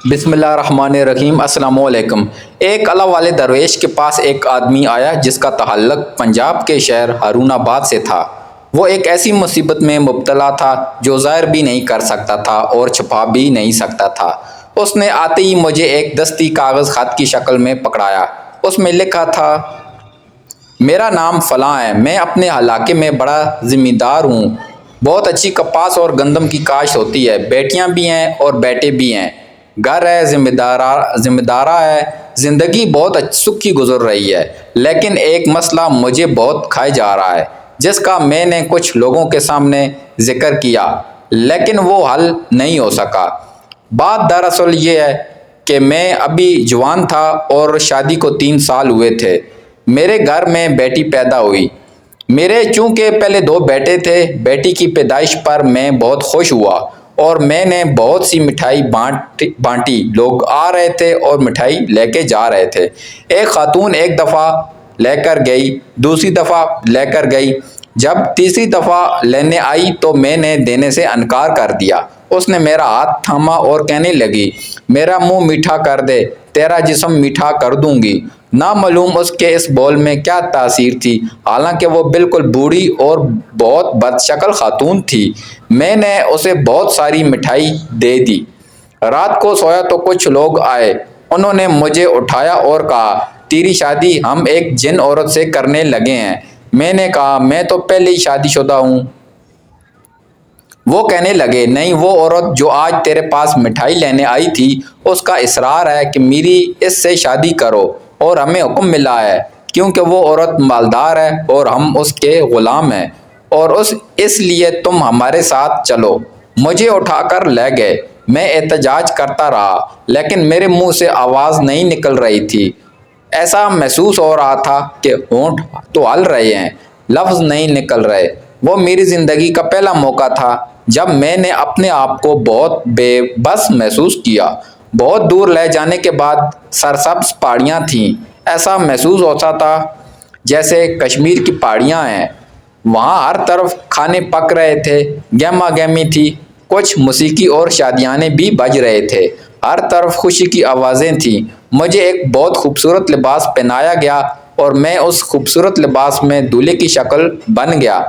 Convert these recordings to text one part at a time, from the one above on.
بسم اللہ الرحمن الرحیم۔ السلام علیکم۔ ایک اللہ والے درویش کے پاس ایک آدمی آیا جس کا تعلق پنجاب کے شہر ہارون آباد سے تھا۔ وہ ایک ایسی مصیبت میں مبتلا تھا جو ظاہر بھی نہیں کر سکتا تھا اور چھپا بھی نہیں سکتا تھا۔ اس نے آتے ہی مجھے ایک دستی کاغذ خط کی شکل میں پکڑایا۔ اس میں لکھا تھا، میرا نام فلاں ہے، میں اپنے علاقے میں بڑا زمیندار ہوں، بہت اچھی کپاس اور گندم کی کاشت ہوتی ہے، بیٹیاں بھی ہیں اور بیٹے بھی ہیں، گھر ہے، ذمہ دارا ہے، زندگی بہت سکھی گزر رہی ہے، لیکن ایک مسئلہ مجھے بہت کھائے جا رہا ہے جس کا میں نے کچھ لوگوں کے سامنے ذکر کیا لیکن وہ حل نہیں ہو سکا۔ بات دراصل یہ ہے کہ میں ابھی جوان تھا اور شادی کو 3 سال ہوئے تھے۔ میرے گھر میں بیٹی پیدا ہوئی۔ میرے چونکہ پہلے 2 بیٹے تھے، بیٹی کی پیدائش پر میں بہت خوش ہوا اور میں نے بہت سی مٹھائی بانٹی، لوگ آ رہے تھے اور مٹھائی لے کے جا رہے تھے۔ ایک خاتون ایک دفعہ لے کر گئی، دوسری دفعہ لے کر گئی، جب تیسری دفعہ لینے آئی تو میں نے دینے سے انکار کر دیا۔ اس نے میرا ہاتھ تھاما اور کہنے لگی، میرا منہ میٹھا کر دے، تیرا جسم میٹھا کر دوں گی۔ نامعلوم اس کے اس بول میں کیا تاثیر تھی، حالانکہ وہ بالکل بوڑھی اور بہت بد شکل خاتون تھی۔ میں نے اسے بہت ساری مٹھائی دے دی۔ رات کو سویا تو کچھ لوگ آئے، انہوں نے مجھے اٹھایا اور کہا، تیری شادی ہم ایک جن عورت سے کرنے لگے ہیں۔ میں نے کہا، میں تو پہلے ہی شادی شدہ ہوں۔ وہ کہنے لگے، نہیں، وہ عورت جو آج تیرے پاس مٹھائی لینے آئی تھی، اس کا اصرار ہے کہ میری اس سے شادی کرو اور ہمیں حکم ملا ہے کیونکہ وہ عورت مالدار ہے اور ہم اس کے غلام ہیں اور اس لیے تم ہمارے ساتھ چلو۔ مجھے اٹھا کر لے گئے۔ میں احتجاج کرتا رہا لیکن میرے منہ سے آواز نہیں نکل رہی تھی۔ ایسا محسوس ہو رہا تھا کہ ہونٹ تو ہل رہے ہیں، لفظ نہیں نکل رہے۔ وہ میری زندگی کا پہلا موقع تھا جب میں نے اپنے آپ کو بہت بے بس محسوس کیا۔ بہت دور لے جانے کے بعد سرسبز پہاڑیاں تھیں۔ ایسا محسوس ہوتا تھا جیسے کشمیر کی پہاڑیاں ہیں۔ وہاں ہر طرف کھانے پک رہے تھے، گہما گہمی تھی، کچھ موسیقی اور شادیانے بھی بج رہے تھے، ہر طرف خوشی کی آوازیں تھیں۔ مجھے ایک بہت خوبصورت لباس پہنایا گیا اور میں اس خوبصورت لباس میں دولہے کی شکل بن گیا۔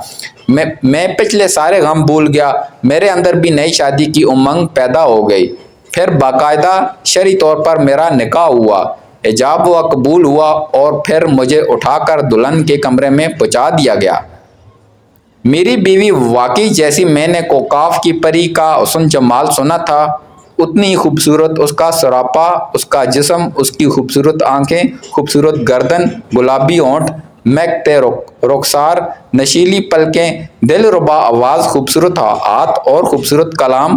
میں پچھلے سارے غم بھول گیا، میرے اندر بھی نئی شادی کی امنگ پیدا ہو گئی۔ پھر باقاعدہ شرعی طور پر میرا نکاح ہوا، حجاب ہوا، قبول ہوا اور پھر مجھے اٹھا کر دلہن کے کمرے میں پہنچا دیا گیا۔ میری بیوی واقعی جیسی میں نے کوکاف کی پری کا حسن جمال سنا تھا اتنی ہی خوبصورت، اس کا سراپا، اس کا جسم، اس کی خوبصورت آنکھیں، خوبصورت گردن، گلابی ہونٹ، مہکتے رخسار، نشیلی پلکیں، دل ربا آواز، خوبصورت ہاتھ اور خوبصورت کلام،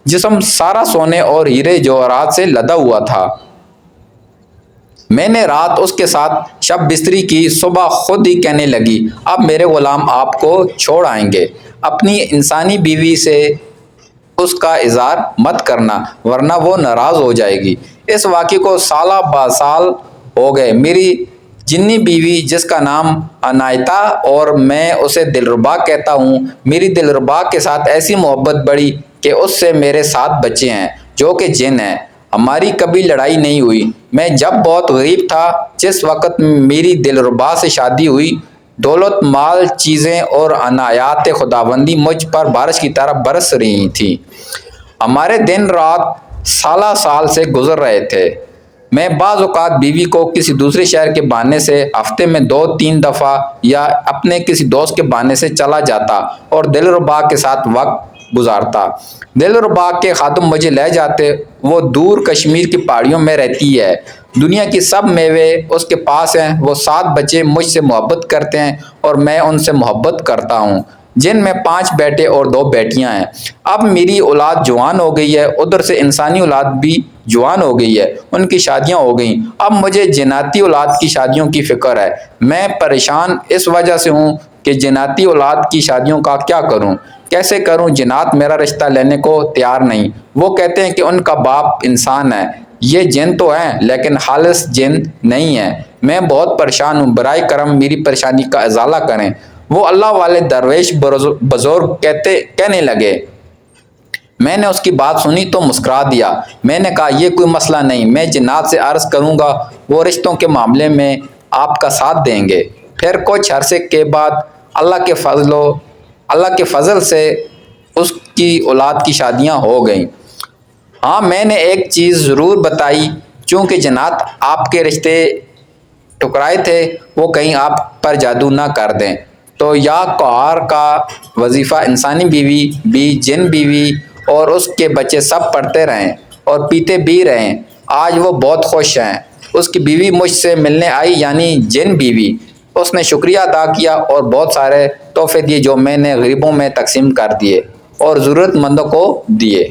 جسم سارا سونے اور ہیرے جواہرات سے لدا ہوا تھا۔ میں نے رات اس کے ساتھ شب بستری کی، صبح خود ہی کہنے لگی، اب میرے غلام آپ کو چھوڑ آئیں گے، اپنی انسانی بیوی سے اس کا اظہار مت کرنا ورنہ وہ ناراض ہو جائے گی۔ اس واقعے کو سالہ با سال ہو گئے۔ میری جنی بیوی جس کا نام عنایتا اور میں اسے دلربا کہتا ہوں، میری دلربا کے ساتھ ایسی محبت بڑھی کہ اس سے میرے 7 بچے ہیں جو کہ جن ہیں۔ ہماری کبھی لڑائی نہیں ہوئی۔ میں جب بہت غریب تھا، جس وقت میری دلربا سے شادی ہوئی، دولت، مال، چیزیں اور عنایات خداوندی مجھ پر بارش کی طرح برس رہی تھیں۔ ہمارے دن رات سالہ سال سے گزر رہے تھے۔ میں بعض اوقات بیوی کو کسی دوسرے شہر کے بہانے سے ہفتے میں 2-3 دفعہ یا اپنے کسی دوست کے بہانے سے چلا جاتا اور دلربا کے ساتھ وقت گزارتا۔ دلربا کے خادم مجھے لے جاتے۔ وہ دور کشمیر کی پہاڑیوں میں رہتی ہے، دنیا کی سب میوے اس کے پاس ہیں۔ وہ 7 بچے مجھ سے محبت کرتے ہیں اور میں ان سے محبت کرتا ہوں، جن میں 5 بیٹے اور 2 بیٹیاں ہیں۔ اب میری اولاد جوان ہو گئی ہے، ادھر سے انسانی اولاد بھی جوان ہو گئی ہے، ان کی شادیاں ہو گئیں۔ اب مجھے جناتی اولاد کی شادیوں کی فکر ہے۔ میں پریشان اس وجہ سے ہوں کہ جناتی اولاد کی شادیوں کا کیا کروں، کیسے کروں۔ جنات میرا رشتہ لینے کو تیار نہیں۔ وہ کہتے ہیں کہ ان کا باپ انسان ہے۔ یہ جن تو ہیں لیکن خالص جن نہیں ہیں۔ میں بہت پریشان ہوں، برائے کرم میری پریشانی کا ازالہ کریں۔ وہ اللہ والے درویش بزرگ کہنے لگے، میں نے اس کی بات سنی تو مسکرا دیا۔ میں نے کہا یہ کوئی مسئلہ نہیں، میں جنات سے عرض کروں گا، وہ رشتوں کے معاملے میں آپ کا ساتھ دیں گے۔ پھر کچھ عرصے کے بعد اللہ کے فضل سے اس کی اولاد کی شادیاں ہو گئیں۔ ہاں میں نے ایک چیز ضرور بتائی، چونکہ جنات آپ کے رشتے ٹکرائے تھے، وہ کہیں آپ پر جادو نہ کر دیں۔ تو یا کوہار کا وظیفہ انسانی بیوی بھی، جن بیوی اور اس کے بچے سب پڑھتے رہیں اور پیتے بھی رہیں۔ آج وہ بہت خوش ہیں۔ اس کی بیوی مجھ سے ملنے آئی، یعنی جن بیوی۔ اس نے شکریہ ادا کیا اور بہت سارے تحفے دیے جو میں نے غریبوں میں تقسیم کر دیے اور ضرورت مندوں کو دیے۔